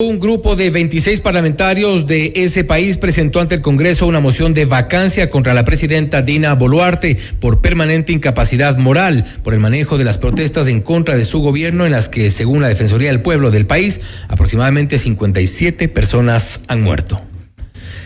Un grupo de 26 parlamentarios de ese país presentó ante el Congreso una moción de vacancia contra la presidenta Dina Boluarte por permanente incapacidad moral por el manejo de las protestas en contra de su gobierno, en las que, según la Defensoría del Pueblo del país, aproximadamente 57 personas han muerto.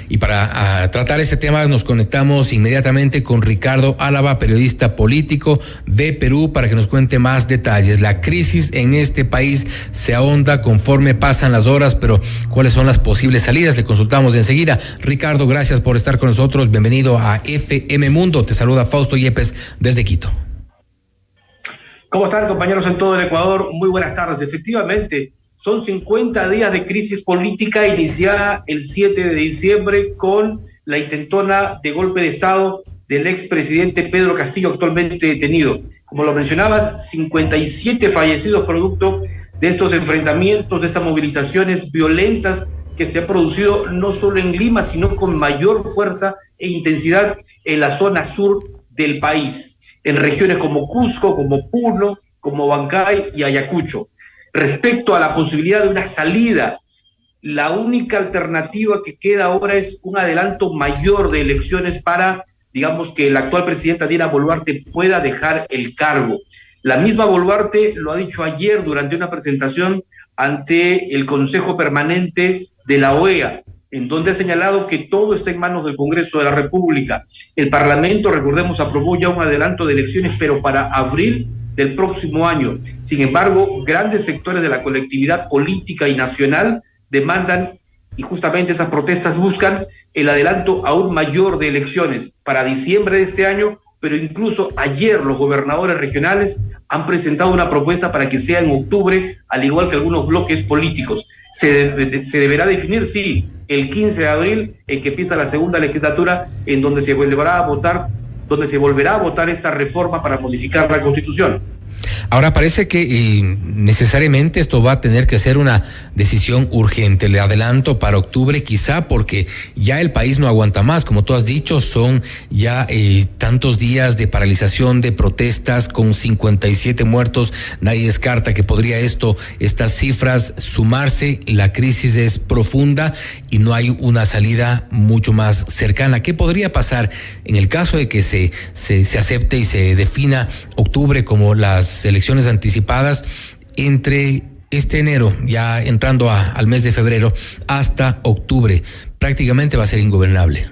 Y para tratar este tema nos conectamos inmediatamente con Ricardo Álava, periodista político de Perú, para que nos cuente más detalles. La crisis en este país se ahonda conforme pasan las horas, pero ¿cuáles son las posibles salidas? Le consultamos enseguida. Ricardo, gracias por estar con nosotros. Bienvenido a FM Mundo. Te saluda Fausto Yepes desde Quito. ¿Cómo están, compañeros en todo el Ecuador? Muy buenas tardes. Efectivamente, son 50 días de crisis política iniciada el 7 de diciembre con la intentona de golpe de Estado del expresidente Pedro Castillo, actualmente detenido. Como lo mencionabas, 57 fallecidos producto de estos enfrentamientos, de estas movilizaciones violentas que se han producido no solo en Lima, sino con mayor fuerza e intensidad en la zona sur del país, en regiones como Cusco, como Puno, como Huancay y Ayacucho. Respecto a la posibilidad de una salida, la única alternativa que queda ahora es un adelanto mayor de elecciones para, digamos, que la actual presidenta Dina Boluarte pueda dejar el cargo. La misma Boluarte lo ha dicho ayer durante una presentación ante el Consejo Permanente de la OEA, en donde ha señalado que todo está en manos del Congreso de la República. El Parlamento, recordemos, aprobó ya un adelanto de elecciones, pero para abril del próximo año. Sin embargo, grandes sectores de la colectividad política y nacional demandan, y justamente esas protestas buscan el adelanto aún mayor de elecciones para diciembre de este año, pero incluso ayer los gobernadores regionales han presentado una propuesta para que sea en octubre, al igual que algunos bloques políticos. Se deberá definir, sí, el 15 de abril, en que empieza la segunda legislatura, en donde se volverá a votar esta reforma para modificar la Constitución. Ahora parece que necesariamente esto va a tener que ser una decisión urgente. Le adelanto para octubre, quizá porque ya el país no aguanta más. Como tú has dicho, son ya tantos días de paralización, de protestas, con 57 muertos. Nadie descarta que podría estas cifras sumarse. La crisis es profunda y no hay una salida mucho más cercana. ¿Qué podría pasar en el caso de que se acepte y se defina octubre como las elecciones anticipadas, entre este enero, ya entrando al mes de febrero, hasta octubre? Prácticamente va a ser ingobernable.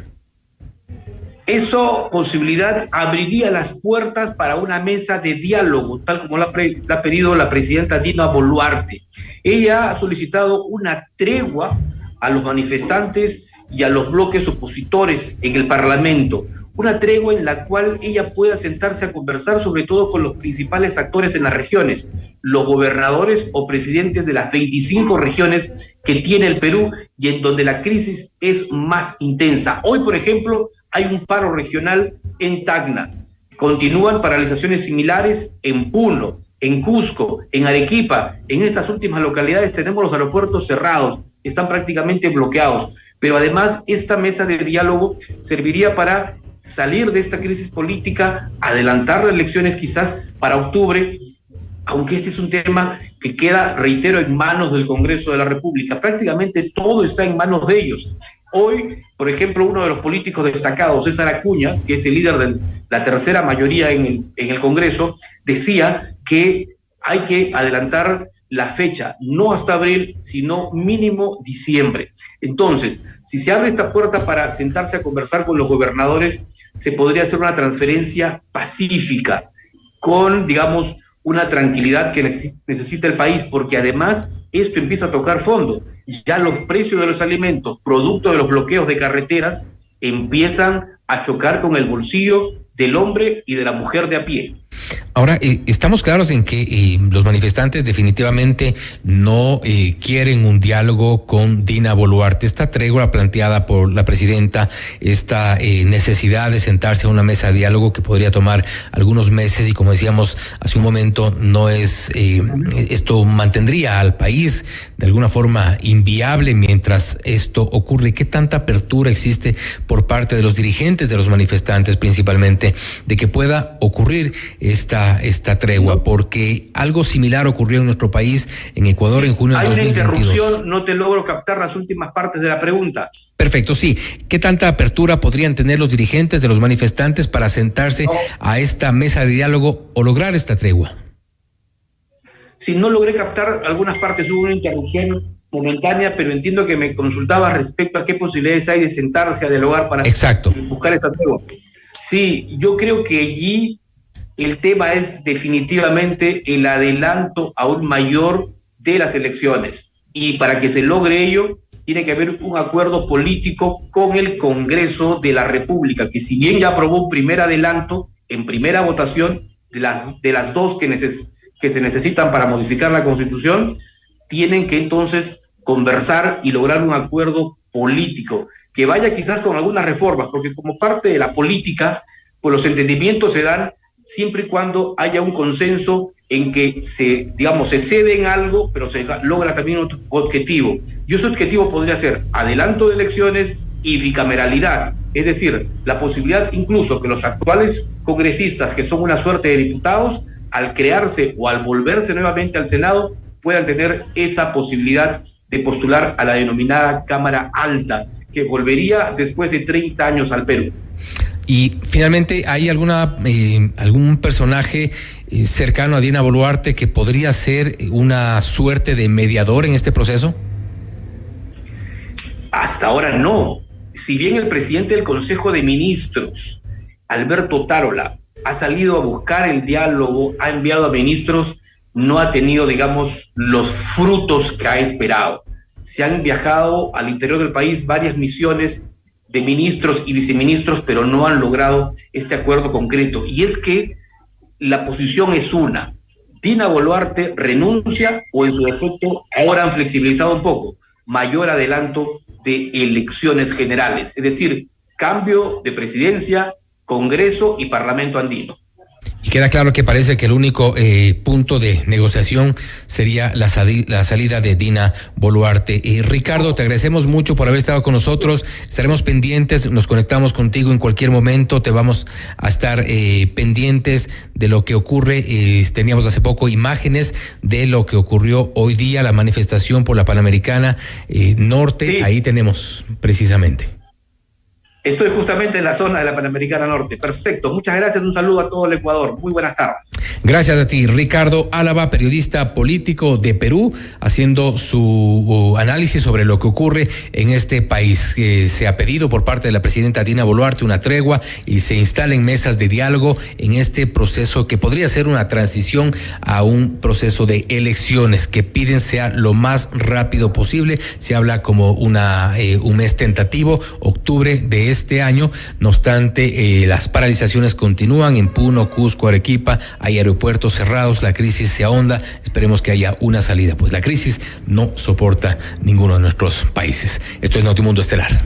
Eso posibilidad abriría las puertas para una mesa de diálogo, tal como la ha pedido la presidenta Dina Boluarte. Ella ha solicitado una tregua a los manifestantes y a los bloques opositores en el Parlamento. Una tregua en la cual ella pueda sentarse a conversar, sobre todo con los principales actores en las regiones, los gobernadores o presidentes de las 25 regiones que tiene el Perú y en donde la crisis es más intensa. Hoy, por ejemplo, hay un paro regional en Tacna. Continúan paralizaciones similares en Puno, en Cusco, en Arequipa. En estas últimas localidades tenemos los aeropuertos cerrados, están prácticamente bloqueados. Pero además, esta mesa de diálogo serviría para salir de esta crisis política, adelantar las elecciones quizás para octubre, aunque este es un tema que queda, reitero, en manos del Congreso de la República. Prácticamente todo está en manos de ellos. Hoy, por ejemplo, uno de los políticos destacados, César Acuña, que es el líder de la tercera mayoría en el Congreso, decía que hay que adelantar la fecha, no hasta abril, sino mínimo diciembre. Entonces, si se abre esta puerta para sentarse a conversar con los gobernadores, se podría hacer una transferencia pacífica, con, digamos, una tranquilidad que necesita el país, porque además esto empieza a tocar fondo. Ya los precios de los alimentos, producto de los bloqueos de carreteras, empiezan a chocar con el bolsillo del hombre y de la mujer de a pie. Ahora, estamos claros en que los manifestantes definitivamente no quieren un diálogo con Dina Boluarte. Esta tregua planteada por la presidenta, esta necesidad de sentarse a una mesa de diálogo que podría tomar algunos meses, y como decíamos hace un momento, no es esto mantendría al país de alguna forma inviable mientras esto ocurre. ¿Qué tanta apertura existe por parte de los dirigentes de los manifestantes, principalmente, de que pueda ocurrir esta tregua? Porque algo similar ocurrió en nuestro país, en Ecuador, en junio de 2022. Hay una interrupción, no te logro captar las últimas partes de la pregunta. Perfecto, sí. ¿Qué tanta apertura podrían tener los dirigentes de los manifestantes para sentarse a esta mesa de diálogo o lograr esta tregua? Si no logré captar algunas partes, hubo una interrupción momentánea, pero entiendo que me consultaba respecto a qué posibilidades hay de sentarse a dialogar para buscar esta tregua. Sí, yo creo que allí el tema es definitivamente el adelanto aún mayor de las elecciones. Y para que se logre ello, tiene que haber un acuerdo político con el Congreso de la República, que si bien ya aprobó un primer adelanto en primera votación de las dos que se necesitan para modificar la Constitución, tienen que entonces conversar y lograr un acuerdo político que vaya quizás con algunas reformas, porque como parte de la política, pues los entendimientos se dan siempre y cuando haya un consenso en que se cede en algo, pero se logra también otro objetivo. Y ese objetivo podría ser adelanto de elecciones y bicameralidad, es decir, la posibilidad incluso que los actuales congresistas, que son una suerte de diputados, al crearse o al volverse nuevamente al Senado, puedan tener esa posibilidad de postular a la denominada Cámara Alta, que volvería después de 30 años al Perú. Y finalmente, ¿hay algún personaje cercano a Dina Boluarte que podría ser una suerte de mediador en este proceso? Hasta ahora no. Si bien el presidente del Consejo de Ministros, Alberto Otárola, ha salido a buscar el diálogo, ha enviado a ministros, no ha tenido, los frutos que ha esperado. Se han viajado al interior del país varias misiones de ministros y viceministros, pero no han logrado este acuerdo concreto. Y es que la posición es una: Dina Boluarte renuncia o en su defecto ahora han flexibilizado un poco, mayor adelanto de elecciones generales, es decir, cambio de presidencia, Congreso y Parlamento andino. Y queda claro que parece que el único punto de negociación sería la salida de Dina Boluarte. Ricardo, te agradecemos mucho por haber estado con nosotros. Estaremos pendientes, nos conectamos contigo en cualquier momento. Te vamos a estar pendientes de lo que ocurre. Teníamos hace poco imágenes de lo que ocurrió hoy día, la manifestación por la Panamericana Norte. Sí. Ahí tenemos precisamente. Estoy justamente en la zona de la Panamericana Norte. Perfecto. Muchas gracias. Un saludo a todo el Ecuador. Muy buenas tardes. Gracias a ti, Ricardo Álava, periodista político de Perú, haciendo su análisis sobre lo que ocurre en este país. Se ha pedido por parte de la presidenta Dina Boluarte una tregua y se instalen mesas de diálogo en este proceso que podría ser una transición a un proceso de elecciones que piden sea lo más rápido posible. Se habla como un mes tentativo, octubre de este año. No obstante, las paralizaciones continúan en Puno, Cusco, Arequipa. Hay aeropuertos cerrados, la crisis se ahonda. Esperemos que haya una salida, pues la crisis no soporta ninguno de nuestros países. Esto es Notimundo Estelar.